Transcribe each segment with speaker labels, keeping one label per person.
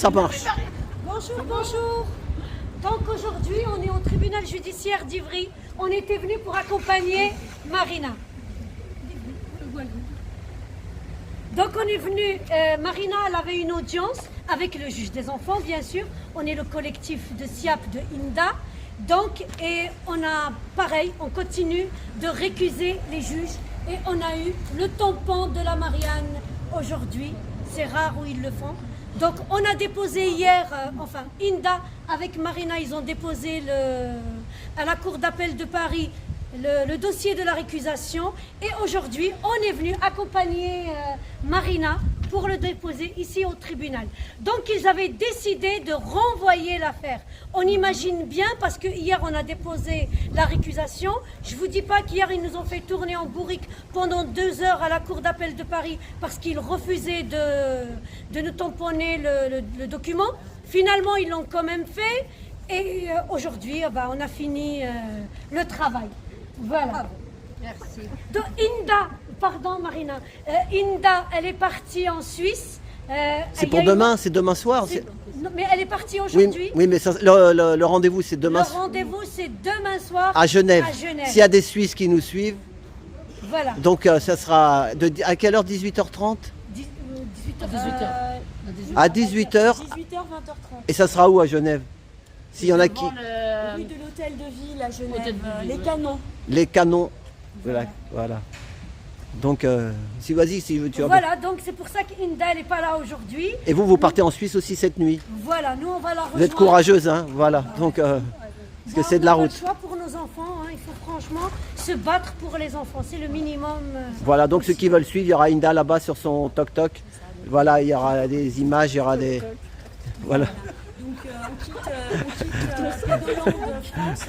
Speaker 1: ça marche.
Speaker 2: Bonjour, bonjour. Donc aujourd'hui, on est au tribunal judiciaire d'Ivry. On était venu pour accompagner Marina. Donc on est venu, Marina, elle avait une audience avec le juge des enfants, bien sûr. On est le collectif de SIAP de INDA. Donc, et on a, pareil, on continue de récuser les juges. Et on a eu le tampon de la Marianne aujourd'hui. C'est rare où ils le font. Donc on a déposé hier, enfin INDA avec Marina, ils ont déposé à la Cour d'appel de Paris le dossier de la récusation. Et aujourd'hui, on est venu accompagner Marina pour le déposer ici au tribunal. Donc ils avaient décidé de renvoyer l'affaire. On imagine bien, parce que hier on a déposé la récusation. Je ne vous dis pas qu'hier ils nous ont fait tourner en bourrique pendant 2 heures à la Cour d'appel de Paris parce qu'ils refusaient de nous tamponner le document. Finalement, ils l'ont quand même fait. Et aujourd'hui, on a fini le travail. Voilà.
Speaker 3: Merci.
Speaker 2: Donc, Inda, pardon Marina, Inda, elle est partie en Suisse.
Speaker 1: C'est pour demain, c'est demain soir.
Speaker 2: Non, mais elle est partie aujourd'hui.
Speaker 1: Oui, mais le rendez-vous, c'est demain.
Speaker 2: Le rendez-vous, c'est demain soir
Speaker 1: à Genève. S'il y a des Suisses qui nous suivent.
Speaker 2: Voilà.
Speaker 1: Donc ça sera à quelle heure? 18h30
Speaker 3: 18h.
Speaker 1: À 18h.
Speaker 4: 18h, 20h30.
Speaker 1: Et ça sera où à Genève? S'il y en a qui.
Speaker 4: Rue de l'Hôtel de Ville à Genève, les Canons.
Speaker 1: Les Canons. Voilà. Donc, si vas-y, si tu veux.
Speaker 2: Voilà, donc c'est pour ça qu'Inda n'est pas là aujourd'hui.
Speaker 1: Et vous partez en Suisse aussi cette nuit.
Speaker 2: Voilà, nous on va la rejoindre.
Speaker 1: Vous êtes courageuse, hein, voilà. Donc, parce que c'est de la route.
Speaker 2: On n'a pas le choix pour nos enfants, hein. Il faut franchement se battre pour les enfants, c'est le minimum.
Speaker 1: Voilà, donc ceux qui veulent suivre, il y aura Inda là-bas sur son toc-toc. Voilà, il y aura des images, il y aura des. Voilà.
Speaker 4: Donc on quitte Pédoland de France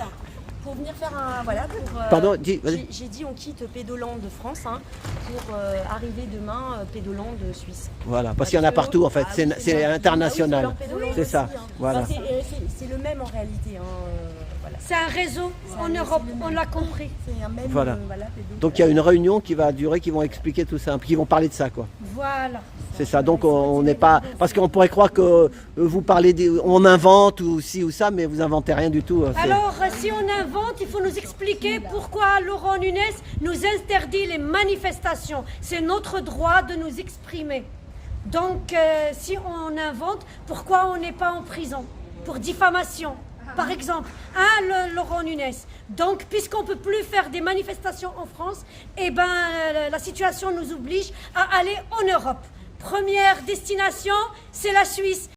Speaker 4: pour venir faire un... Voilà,
Speaker 1: Pardon, dis, vas-y.
Speaker 4: J'ai dit on quitte Pédoland de France pour arriver demain Pédoland de Suisse.
Speaker 1: Voilà, parce qu'il y en a partout en fait, c'est international. C'est ça, voilà.
Speaker 4: C'est le même en réalité. Voilà.
Speaker 2: C'est un réseau en Europe, on l'a compris.
Speaker 4: C'est un même,
Speaker 1: voilà. Donc il y a une réunion qui va durer, qui vont expliquer tout ça, qui vont parler de ça quoi.
Speaker 2: Voilà.
Speaker 1: C'est ça, donc on n'est pas... Parce qu'on pourrait croire que vous parlez, on invente ou ci ou ça, mais vous inventez rien du tout.
Speaker 2: Alors si on invente, il faut nous expliquer pourquoi Laurent Nunez nous interdit les manifestations. C'est notre droit de nous exprimer. Donc si on invente, pourquoi on n'est pas en prison pour diffamation par exemple, Laurent Nunez. Donc, puisqu'on ne peut plus faire des manifestations en France, eh ben, la situation nous oblige à aller en Europe. Première destination, c'est la Suisse.